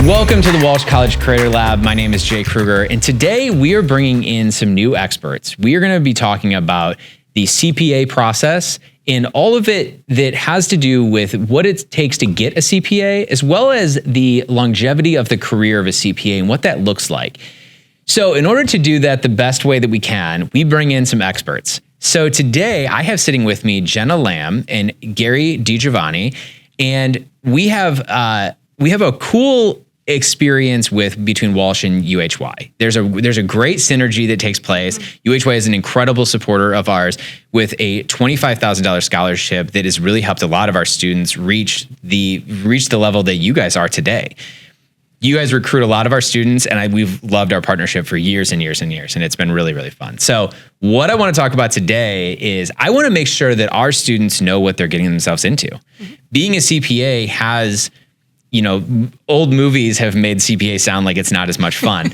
Welcome to the Walsh College Creator Lab. My name is Jay Kruger, and today we are bringing in some new experts. We are going to be talking about the CPA process and all of it that has to do with what it takes to get a CPA, as well as the longevity of the career of a CPA and what that looks like. So in order to do that the best way that we can, we bring in some experts. So today I have sitting with me Jenna Lamb and Gary Degiovanni, and we have a cool experience between Walsh and UHY. There's a great synergy that takes place. UHY is an incredible supporter of ours with a $25,000 scholarship that has really helped a lot of our students reach the level that you guys are today. You guys recruit a lot of our students, and we've loved our partnership for years and years and years, and it's been really, really fun. So what I want to talk about today is I want to make sure that our students know what they're getting themselves into. Mm-hmm. Being a CPA has, old movies have made CPA sound like it's not as much fun.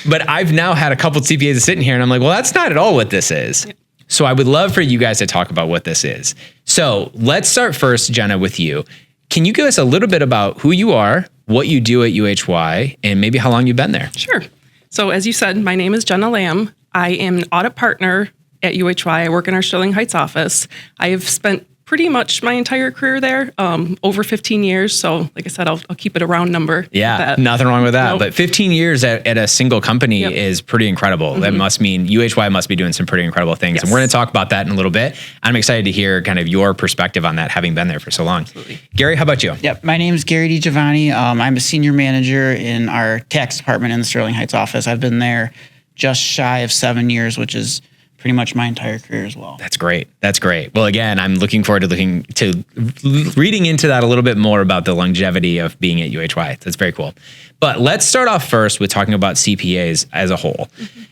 But I've now had a couple of CPAs sitting here, and I'm like, well, that's not at all what this is. Yep. So I would love for you guys to talk about what this is. So let's start first, Jenna, with you. Can you give us a little bit about who you are, what you do at UHY, and maybe how long you've been there? Sure. So as you said, my name is Jenna Lamb. I am an audit partner at UHY. I work in our Sterling Heights office. I have spent pretty much my entire career there, over 15 years. So like I said, I'll keep it a round number. Yeah, nothing wrong with that. Nope. But 15 years at a single company is pretty incredible. Mm-hmm. That must mean UHY must be doing some pretty incredible things. Yes. And we're going to talk about that in a little bit. I'm excited to hear kind of your perspective on that, having been there for so long. Absolutely. Gary, how about you? Yep, my name is Gary Degiovanni. I'm a senior manager in our tax department in the Sterling Heights office. I've been there just shy of 7 years, which is pretty much my entire career as well. That's great. That's great. Well, again, I'm looking forward to reading into that a little bit more about the longevity of being at UHY. That's very cool. But let's start off first with talking about CPAs as a whole. Mm-hmm.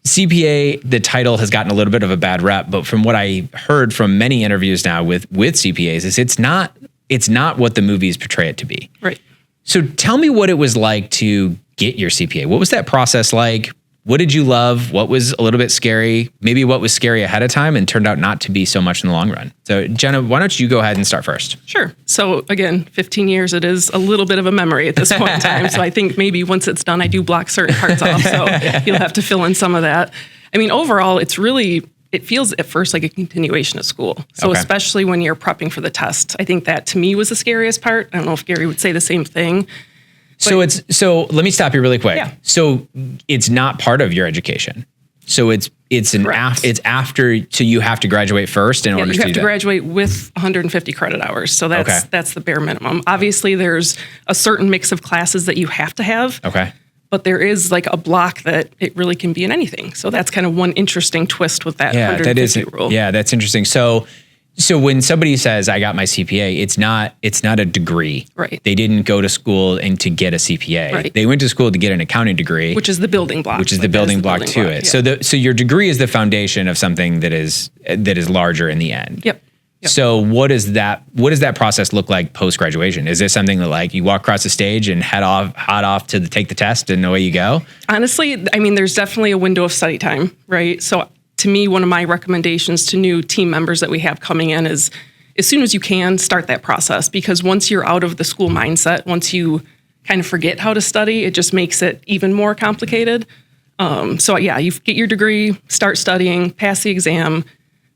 CPA, the title has gotten a little bit of a bad rep, but from what I heard from many interviews now with CPAs is it's not what the movies portray it to be. Right. So tell me what it was like to get your CPA. What was that process like? What did you love? What was a little bit scary? Maybe what was scary ahead of time and turned out not to be so much in the long run. So Jenna, why don't you go ahead and start first? Sure. So again, 15 years, it is a little bit of a memory at this point in time. So I think maybe once it's done, I do block certain parts off. So you'll have to fill in some of that. I mean, overall, it feels at first like a continuation of school. So especially when you're prepping for the test, I think that to me was the scariest part. I don't know if Gary would say the same thing. So let me stop you really quick. Yeah. So it's not part of your education. So it's after, so you have to graduate first in order to do that. You have to graduate with 150 credit hours. So that's the bare minimum. Obviously there's a certain mix of classes that you have to have. Okay. But there is like a block that it really can be in anything. So that's kind of one interesting twist with that 150 rule. Yeah, that's interesting. So when somebody says I got my CPA, it's not a degree. Right. They didn't go to school to get a CPA. Right. They went to school to get an accounting degree, which is the building block. Which is the building block to it. Yeah. So your degree is the foundation of something that is larger in the end. Yep. So what does that process look like post graduation? Is this something that like you walk across the stage and head off to take the test and away you go? Honestly, I mean, there's definitely a window of study time, right? So to me, one of my recommendations to new team members that we have coming in is as soon as you can, start that process, because once you're out of the school mindset, once you kind of forget how to study, it just makes it even more complicated. You get your degree, start studying, pass the exam.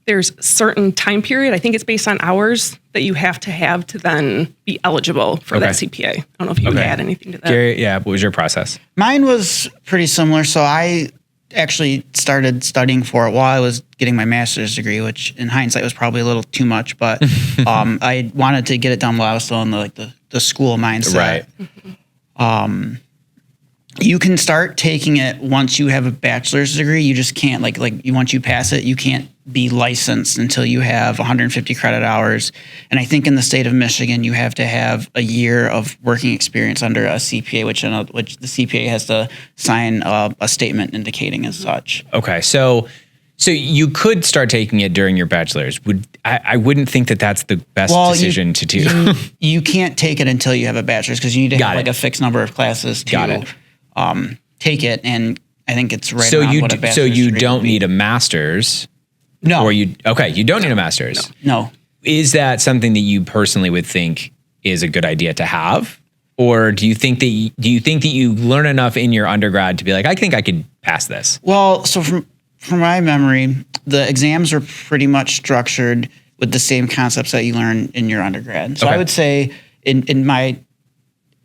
There's a certain time period, I think it's based on hours, that you have to then be eligible for that CPA. I don't know if you would add anything to that. Gary, what was your process? Mine was pretty similar. So I actually started studying for it while I was getting my master's degree, which in hindsight was probably a little too much, but I wanted to get it done while I was still in the school mindset. Right. You can start taking it once you have a bachelor's degree. You just can't once you pass it, you can't be licensed until you have 150 credit hours. And I think in the state of Michigan, you have to have a year of working experience under a CPA, which the CPA has to sign a statement indicating as such. Okay, so you could start taking it during your bachelor's. I wouldn't think that that's the best decision to do. You can't take it until you have a bachelor's because you need to have a fixed number of classes to take it. And I think it's right around what a bachelor's So you degree don't would be. need a master's? No. You don't need a master's? No. Is that something that you personally would think is a good idea to have? or do you think that you learn enough in your undergrad to be like, I think I could pass this? Well, so from my memory, the exams are pretty much structured with the same concepts that you learn in your undergrad. So Okay. I would say, in my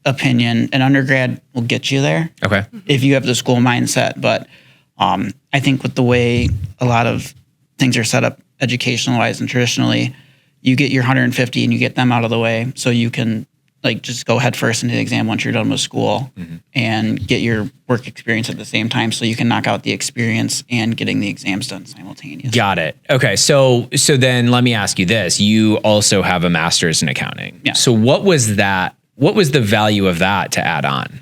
opinion, an undergrad will get you there. Okay. If you have the school mindset. But I think with the way a lot of things are set up educational-wise and traditionally, you get your 150 and you get them out of the way so you can like just go head first into the exam once you're done with school and get your work experience at the same time so you can knock out the experience and getting the exams done simultaneously. Got it. Okay. So then let me ask you this. You also have a master's in accounting. Yeah. So what was that? What was the value of that to add on?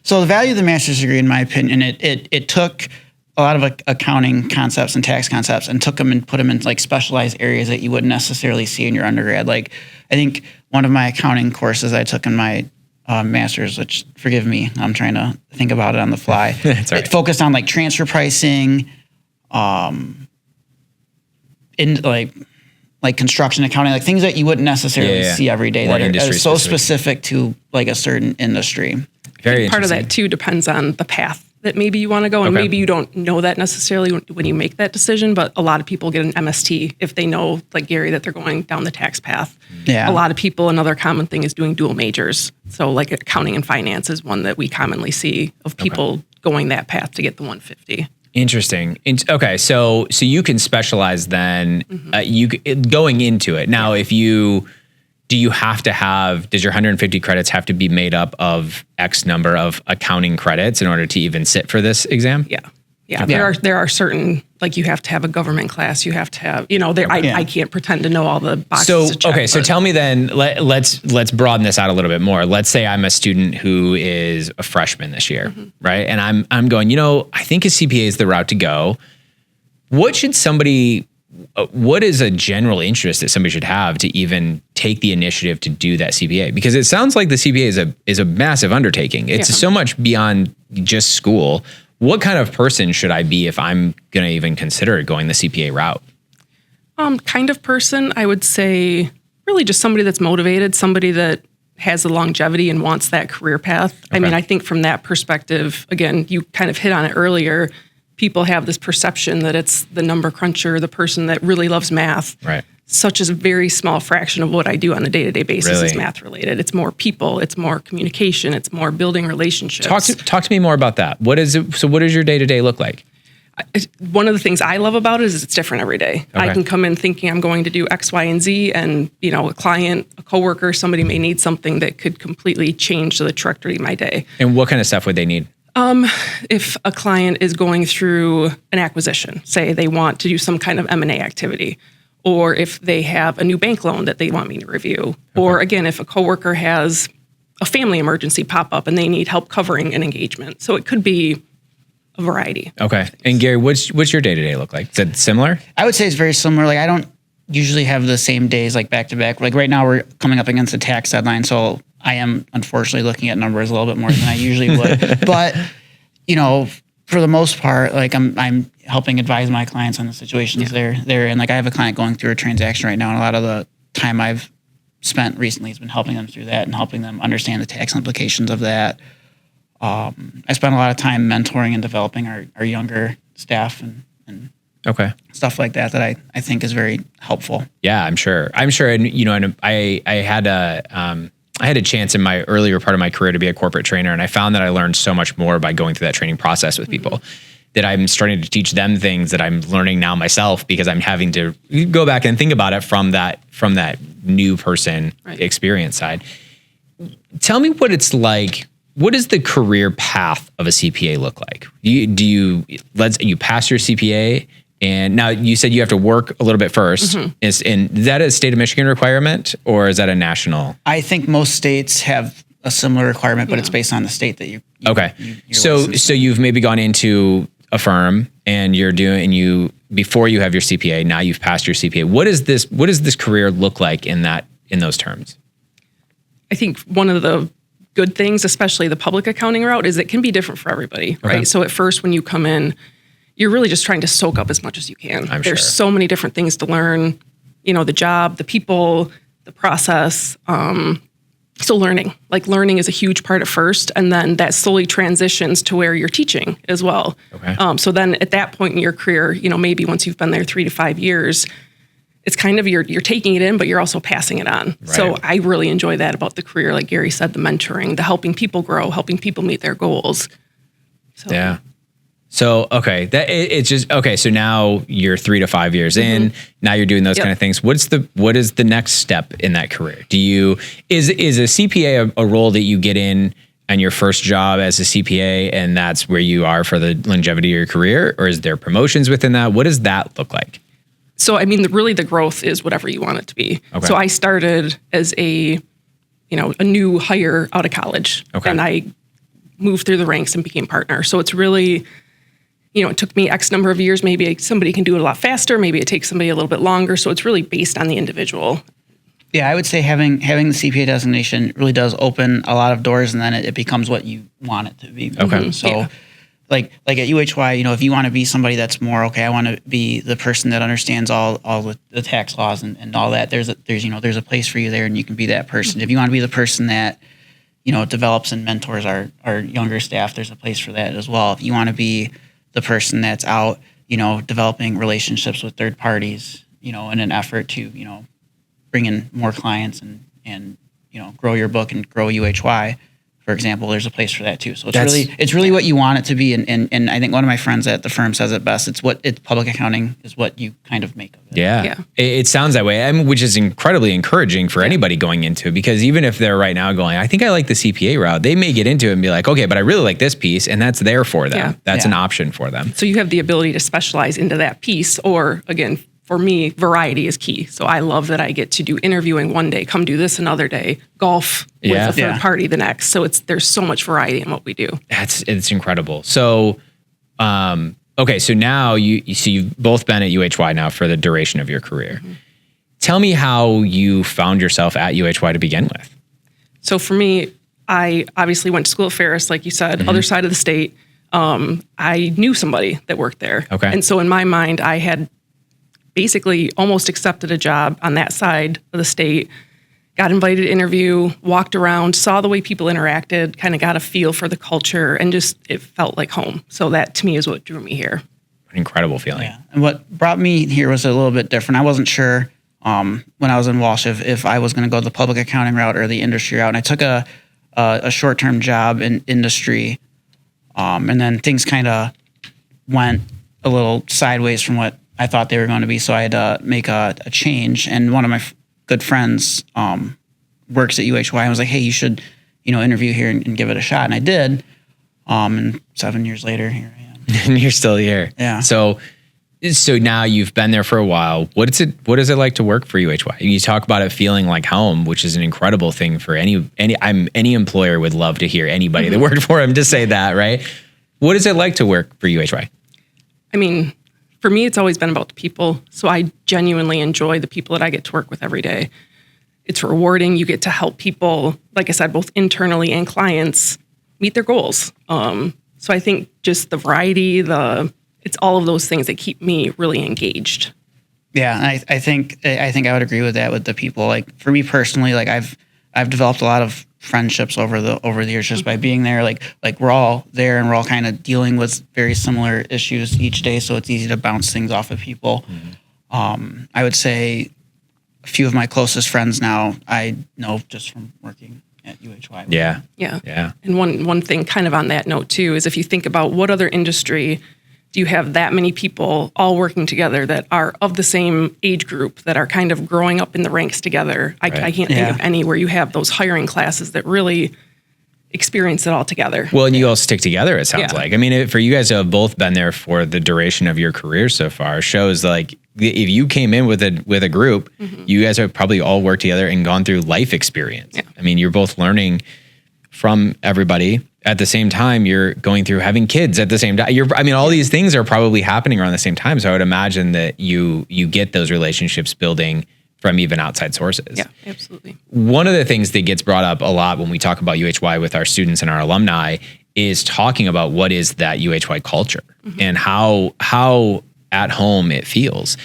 So the value of the master's degree, in my opinion, it took a lot of accounting concepts and tax concepts and took them and put them in like specialized areas that you wouldn't necessarily see in your undergrad. Like I think one of my accounting courses I took in my master's, which forgive me, I'm trying to think about it on the fly. It's all right. It focused on like transfer pricing, in like construction accounting, like things that you wouldn't necessarily see every day More that are industry so specific. specific to like a certain industry. Very Part of interesting. that too depends on the path that maybe you want to go, and Okay. maybe you don't know that necessarily when you make that decision. But a lot of people get an MST if they know, like Gary, that they're going down the tax path. Yeah. A lot of people, another common thing is doing dual majors. So like accounting and finance is one that we commonly see of people going that path to get the 150. Interesting. Okay, so you can specialize then. Going into it now. Does your 150 credits have to be made up of X number of accounting credits in order to even sit for this exam? Yeah. There are certain, like you have to have a government class. You have to have, I can't pretend to know all the boxes. to check, So but- tell me then. Let's broaden this out a little bit more. Let's say I'm a student who is a freshman this year, right? And I'm going. I think a CPA is the route to go. What is a general interest that somebody should have to even take the initiative to do that CPA? Because it sounds like the CPA is a massive undertaking. It's so much beyond just school. What kind of person should I be if I'm going to even consider going the CPA route? Kind of person, I would say really just somebody that's motivated, somebody that has the longevity and wants that career path. I mean, I think from that perspective, again, you kind of hit on it earlier, people have this perception that it's the number cruncher, the person that really loves math. Right. Such as a very small fraction of what I do on a day-to-day basis is Really? math related. It's more people, it's more communication, it's more building relationships. Talk to me more about that. What is it? So what does your day-to-day look like? One of the things I love about it is it's different every day. Okay. I can come in thinking I'm going to do X, Y, and Z, and a client, a coworker, somebody may need something that could completely change the trajectory of my day. And what kind of stuff would they need? If a client is going through an acquisition, say they want to do some kind of M&A activity, or if they have a new bank loan that they want me to review, or again, if a coworker has a family emergency pop up and they need help covering an engagement. So it could be a variety. Okay. And Gary, what's your day-to-day look like? Is it similar? I would say it's very similar. Like I don't usually have the same days like back to back. Like right now we're coming up against the tax deadline, so I am unfortunately looking at numbers a little bit more than I usually would. But for the most part, like I'm helping advise my clients on the situations they're in. Like I have a client going through a transaction right now, and a lot of the time I've spent recently has been helping them through that and helping them understand the tax implications of that. I spend a lot of time mentoring and developing our younger staff and Okay. stuff like that I think is very helpful. Yeah, I'm sure. And I had a chance in my earlier part of my career to be a corporate trainer, and I found that I learned so much more by going through that training process with people. That I'm starting to teach them things that I'm learning now myself because I'm having to go back and think about it from that new person experience side. Tell me what it's like. What does the career path of a CPA look like? You pass your CPA, and now you said you have to work a little bit first. Is that a state of Michigan requirement, or is that a national? I think most states have a similar requirement, but it's based on the state that you Okay. you're So licensed in. you've maybe gone into a firm and before you have your CPA, now you've passed your CPA. What does this career look like in those terms? I think one of the good things, especially the public accounting route, is it can be different for everybody, right? Okay. So at first when you come in, you're really just trying to soak up as much as you can. I'm There's sure. so many different things to learn, the job, the people, the process. So learning is a huge part at first, and then that slowly transitions to where you're teaching as well. Okay. So then at that point in your career, maybe once you've been there 3 to 5 years, it's kind of you're taking it in, but you're also passing it on. Right. So I really enjoy that about the career. Like Gary said, the mentoring, the helping people grow, helping people meet their goals. So, Yeah. So, okay, it's just, okay. So now you're 3 to 5 years in, now you're doing those kind of things. What is the next step in that career? Is a CPA a role that you get in on your first job as a CPA and that's where you are for the longevity of your career? Or is there promotions within that? What does that look like? So, I mean, really the growth is whatever you want it to be. Okay. So I started as a new hire out of college, and I moved through the ranks and became partner. So it's really, it took me X number of years. Maybe somebody can do it a lot faster. Maybe it takes somebody a little bit longer. So it's really based on the individual. Yeah, I would say having the CPA designation really does open a lot of doors, and then it becomes what you want it to be. Okay. So, like at UHY, if you want to be somebody that's more I want to be the person that understands all the tax laws and all that. There's a place for you there, and you can be that person. If you want to be the person that develops and mentors our younger staff, there's a place for that as well. If you want to be the person that's out, developing relationships with third parties, in an effort to, bring in more clients and grow your book and grow UHY, for example, there's a place for that too. So it's really what you want it to be. And I think one of my friends at the firm says it best. It's public accounting is what you kind of make of it. Yeah. It sounds that way. Which is incredibly encouraging for anybody going into it, because even if they're right now going, I think I like the CPA route, they may get into it and be like, okay, but I really like this piece, and that's there for them. Yeah. That's an option for them. So you have the ability to specialize into that piece, or again, for me, variety is key. So I love that I get to do interviewing one day, come do this another day, golf with a third party the next. So there's so much variety in what we do. It's incredible. So, okay, so now you've both been at UHY now for the duration of your career. Tell me how you found yourself at UHY to begin with. So for me, I obviously went to school at Ferris, like you said, other side of the state. I knew somebody that worked there. Okay. And so in my mind, I had basically almost accepted a job on that side of the state, got invited to interview, walked around, saw the way people interacted, kind of got a feel for the culture, and just it felt like home. So that to me is what drew me here. An incredible feeling. Yeah. And what brought me here was a little bit different. I wasn't sure when I was in Walsh if I was going to go the public accounting route or the industry route. And I took a short-term job in industry, and then things kind of went a little sideways from what I thought they were going to be. So I had to make a change. And one of my good friends works at UHY. I was like, hey, you should, interview here and give it a shot. And I did. And 7 years later, here I am. And you're still here. Yeah. So now you've been there for a while. What is it like to work for UHY? You talk about it feeling like home, which is an incredible thing for any employer would love to hear anybody that worked for him to say that, right? What is it like to work for UHY? I mean, for me, it's always been about the people. So I genuinely enjoy the people that I get to work with every day. It's rewarding. You get to help people, like I said, both internally and clients meet their goals. So I think just the variety, it's all of those things that keep me really engaged. Yeah, and I think I would agree with that with the people. Like for me personally, like I've developed a lot of friendships over the years just by being there. Like we're all there and we're all kind of dealing with very similar issues each day, so it's easy to bounce things off of people. I would say a few of my closest friends now I know just from working at UHY. Yeah. And one thing kind of on that note too is if you think about what other industry do you have that many people all working together that are of the same age group, that are kind of growing up in the ranks together? I can't think of any where you have those hiring classes that really experience it all together. Well, and you all stick together, it sounds like. I mean, for you guys to have both been there for the duration of your career so far shows like if you came in with a group, you guys have probably all worked together and gone through life experience. Yeah. I mean, you're both learning from everybody. At the same time, you're going through having kids at the same time. All these things are probably happening around the same time. So I would imagine that you get those relationships building from even outside sources. Yeah, absolutely. One of the things that gets brought up a lot when we talk about UHY with our students and our alumni is talking about what is that UHY culture and how at home it feels.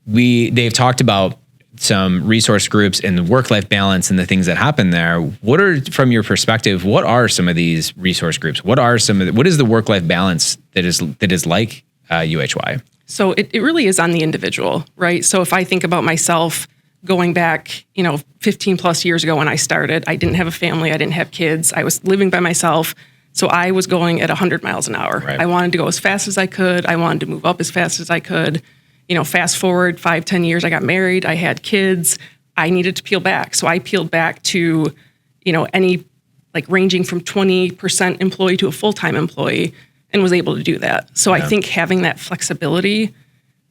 They've talked about some resource groups and the work-life balance and the things that happen there. What are, from your perspective, what are some of these resource groups? What is the work-life balance that is like UHY? So it really is on the individual, right? So if I think about myself going back, 15 plus years ago when I started, I didn't have a family, I didn't have kids, I was living by myself. So I was going at 100 miles an hour. Right. I wanted to go as fast as I could. I wanted to move up as fast as I could. Fast forward 5-10 years, I got married, I had kids, I needed to peel back. So I peeled back to, any ranging from 20% employee to a full-time employee and was able to do that. So I think having that flexibility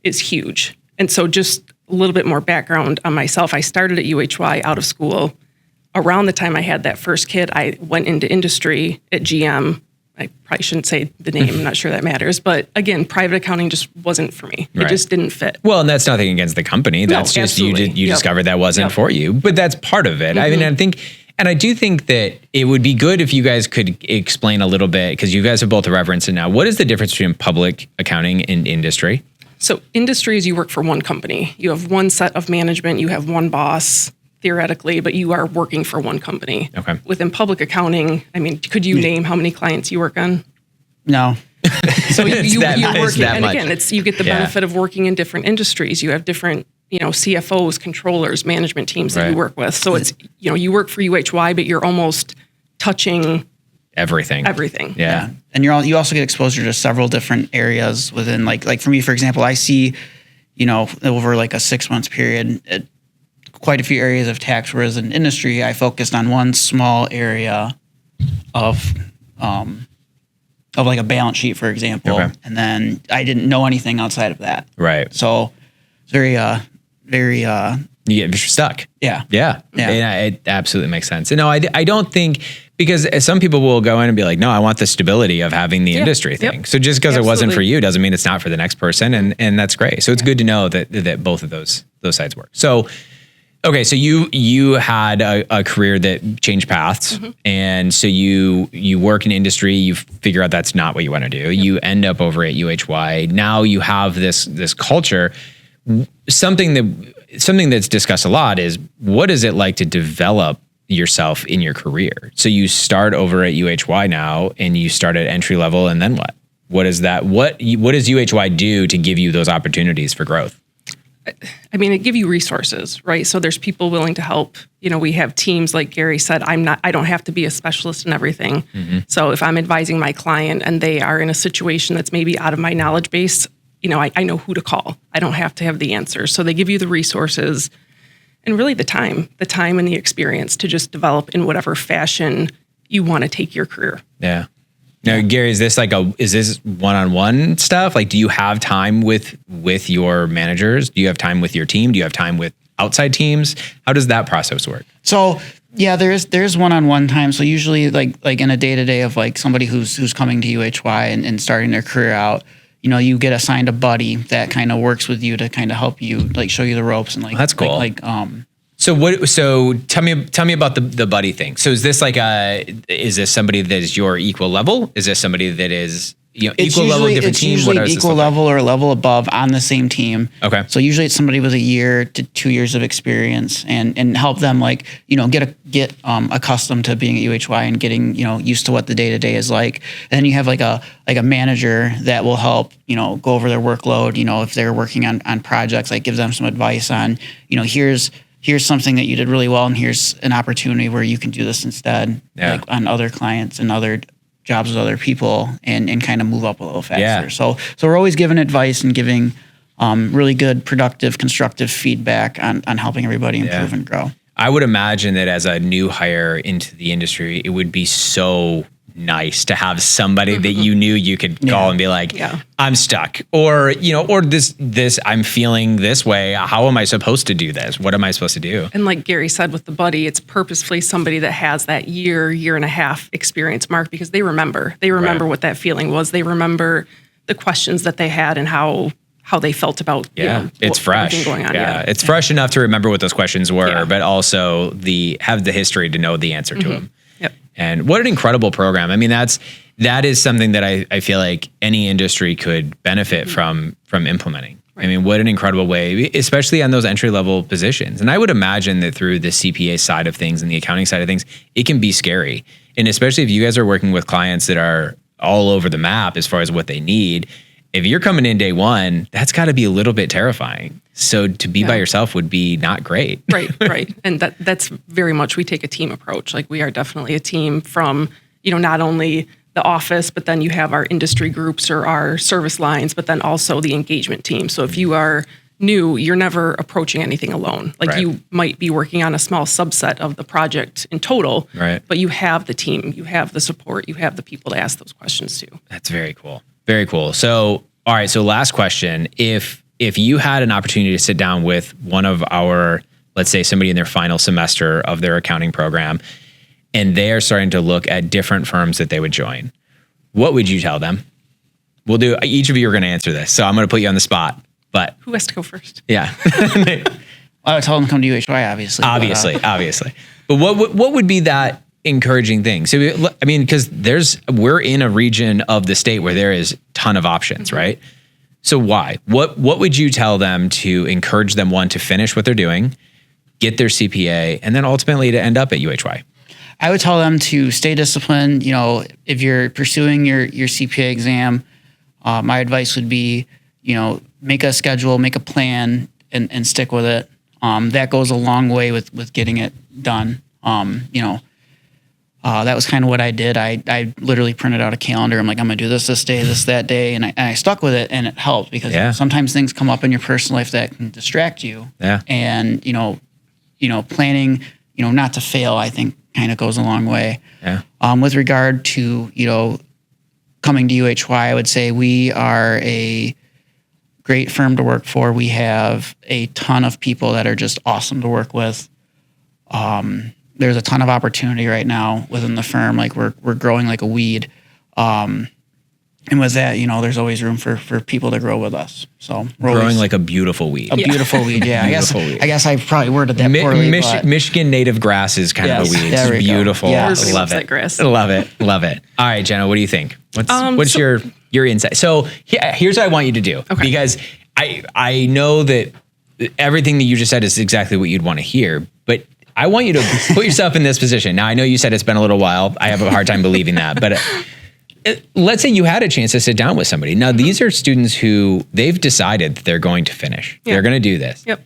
is huge. And so just a little bit more background on myself. I started at UHY out of school. Around the time I had that first kid, I went into industry at GM. I probably shouldn't say the name. I'm not sure that matters. But again, private accounting just wasn't for me. It just didn't fit. Well, and that's nothing against the company. That's just absolutely. you discovered that wasn't for you. But that's part of it. I mean, I do think that it would be good if you guys could explain a little bit, because you guys have both referenced it now. What is the difference between public accounting and industry? So industry is you work for one company. You have one set of management. You have one boss, theoretically, but you are working for one company. Okay. Within public accounting, I mean, could you name how many clients you work on? No. So you're working, and much. again, you get the benefit of working in different industries. You have different, CFOs, controllers, management teams that you work with. So it's, you work for UHY, but you're almost touching everything. Yeah. And you also get exposure to several different areas within, like for me, for example, I see, over like a 6 months period, quite a few areas of tax, whereas in industry, I focused on one small area of like a balance sheet, for example. Okay. And then I didn't know anything outside of that. Right. So it's very, you get stuck. Yeah. Yeah. It absolutely makes sense. And no, I don't think, because some people will go in and be like, no, I want the stability of having the industry thing. Yep. So just because it wasn't for you doesn't mean it's not for the next person. And that's great. So it's good to know that both of those sides work. So, okay. So you had a career that changed paths. And so you work in industry, you figure out that's not what you want to do. Yep. You end up over at UHY. Now you have this culture. Something that's discussed a lot is, what is it like to develop yourself in your career? So you start over at UHY now, and you start at entry level, and then what? What is that? What does UHY do to give you those opportunities for growth? I mean, it give you resources, right? So there's people willing to help. We have teams, like Gary said, I don't have to be a specialist in everything. So if I'm advising my client and they are in a situation that's maybe out of my knowledge base, I know who to call. I don't have to have the answers. So they give you the resources and really the time and the experience to just develop in whatever fashion you want to take your career. Yeah. Now, Gary, is this one-on-one stuff? Like, do you have time with your managers? Do you have time with your team? Do you have time with outside teams? How does that process work? So yeah, there's one-on-one time. So usually like in a day-to-day of like somebody who's coming to UHY and starting their career out, you get assigned a buddy that kind of works with you to kind of help you, like show you the ropes and like, that's cool. So tell me about the buddy thing. So is this is this somebody that is your equal level? Is this somebody that is, equal level, different team? It's usually equal level or a level above on the same team. Okay. So usually it's somebody with 1 year to 2 years of experience and help them get accustomed to being at UHY and getting, used to what the day-to-day is like. And then you have like a manager that will help, go over their workload, if they're working on projects, like give them some advice on, here's something that you did really well, and here's an opportunity where you can do this instead, like on other clients and other jobs with other people, and kind of move up a little faster. Yeah. So we're always giving advice and giving really good, productive, constructive feedback on helping everybody improve and grow. I would imagine that as a new hire into the industry, it would be so nice to have somebody that you knew you could call and be like, I'm stuck, or this I'm feeling this way. How am I supposed to do this? What am I supposed to do? And like Gary said with the buddy, it's purposefully somebody that has that year and a half experience mark, because they remember what that feeling was. They remember the questions that they had and how they felt about it's fresh going on. It's fresh enough to remember what those questions were, but also have the history to know the answer to them. And what an incredible program. I mean, that is something that I feel like any industry could benefit from implementing. I mean, what an incredible way, especially on those entry-level positions. And I would imagine that through the CPA side of things and the accounting side of things, it can be scary. And especially if you guys are working with clients that are all over the map as far as what they need, if you're coming in day one, that's got to be a little bit terrifying. So to be by yourself would be not great. Right. And that's very much, we take a team approach. Like, we are definitely a team from, not only the office, but then you have our industry groups or our service lines, but then also the engagement team. So if you are new, you're never approaching anything alone. Like, you might be working on a small subset of the project in total, but you have the team, you have the support, you have the people to ask those questions to. That's very cool. Very cool. So, all right. So last question, if you had an opportunity to sit down with one of our, let's say somebody in their final semester of their accounting program, and they are starting to look at different firms that they would join, what would you tell them? Each of you are going to answer this. So I'm going to put you on the spot, but who has to go first? Yeah. I would tell them to come to UHY, obviously. Obviously. But what would be that encouraging thing? So, I mean, because we're in a region of the state where there is a ton of options, right? So why? What would you tell them to encourage them, one, to finish what they're doing, get their CPA, and then ultimately to end up at UHY? I would tell them to stay disciplined. If you're pursuing your CPA exam, my advice would be, make a schedule, make a plan, and stick with it. That goes a long way with getting it done. That was kind of what I did. I literally printed out a calendar. I'm like, I'm going to do this day, this, that day. And I stuck with it, and it helped because sometimes things come up in your personal life that can distract you. Yeah. And, planning, not to fail, I think kind of goes a long way. Yeah. With regard to, coming to UHY, I would say we are a great firm to work for. We have a ton of people that are just awesome to work with. There's a ton of opportunity right now within the firm. Like, we're growing like a weed. And with that, there's always room for people to grow with us. So we're growing like a beautiful weed. Beautiful weed, yeah. I guess I probably worded that poorly. Michigan native grass is kind of a weed. It's beautiful. Yes. Love it. Grass. Love it. All right, Jenna, what do you think? What's your insight? So here's what I want you to do, because I know that everything that you just said is exactly what you'd want to hear, but I want you to put yourself in this position. Now, I know you said it's been a little while. I have a hard time believing that, but let's say you had a chance to sit down with somebody. Now, these are students who they've decided that they're going to finish. Yeah. They're going to do this. Yep.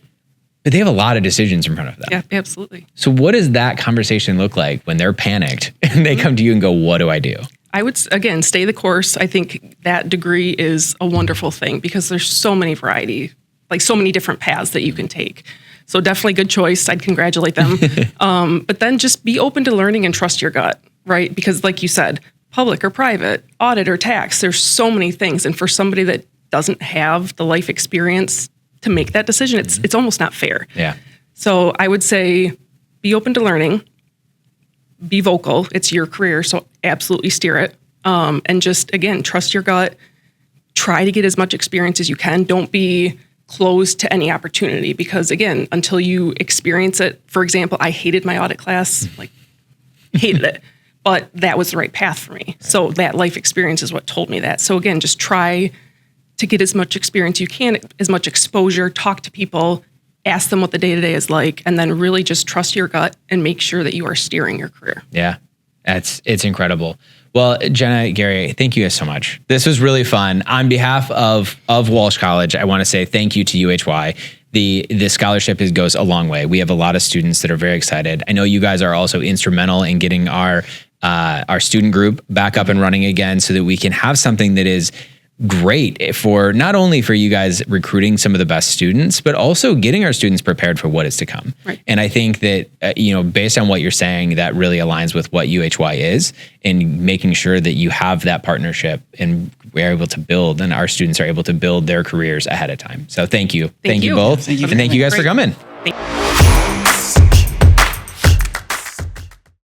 But they have a lot of decisions in front of them. Yeah, absolutely. So what does that conversation look like when they're panicked and they come to you and go, what do I do? I would, again, stay the course. I think that degree is a wonderful thing because there's so many variety, like so many different paths that you can take. So definitely good choice. I'd congratulate them. But then just be open to learning and trust your gut, right? Because like you said, public or private, audit or tax, there's so many things. And for somebody that doesn't have the life experience to make that decision, it's almost not fair. Yeah. So I would say be open to learning, be vocal. It's your career, so absolutely steer it. And just, again, trust your gut. Try to get as much experience as you can. Don't be closed to any opportunity because, again, until you experience it, for example, I hated my audit class, hated it. But that was the right path for me. So that life experience is what told me that. So again, just try to get as much experience you can, as much exposure, talk to people, ask them what the day-to-day is like, and then really just trust your gut and make sure that you are steering your career. Yeah, it's incredible. Well, Jenna, Gary, thank you guys so much. This was really fun. On behalf of Walsh College, I want to say thank you to UHY. The scholarship goes a long way. We have a lot of students that are very excited. I know you guys are also instrumental in getting our student group back up and running again so that we can have something that is great for not only for you guys recruiting some of the best students, but also getting our students prepared for what is to come. Right. And I think that, based on what you're saying, that really aligns with what UHY is and making sure that you have that partnership and we're able to build and our students are able to build their careers ahead of time. So thank you. Thank you both. Thank you. And thank you guys for coming.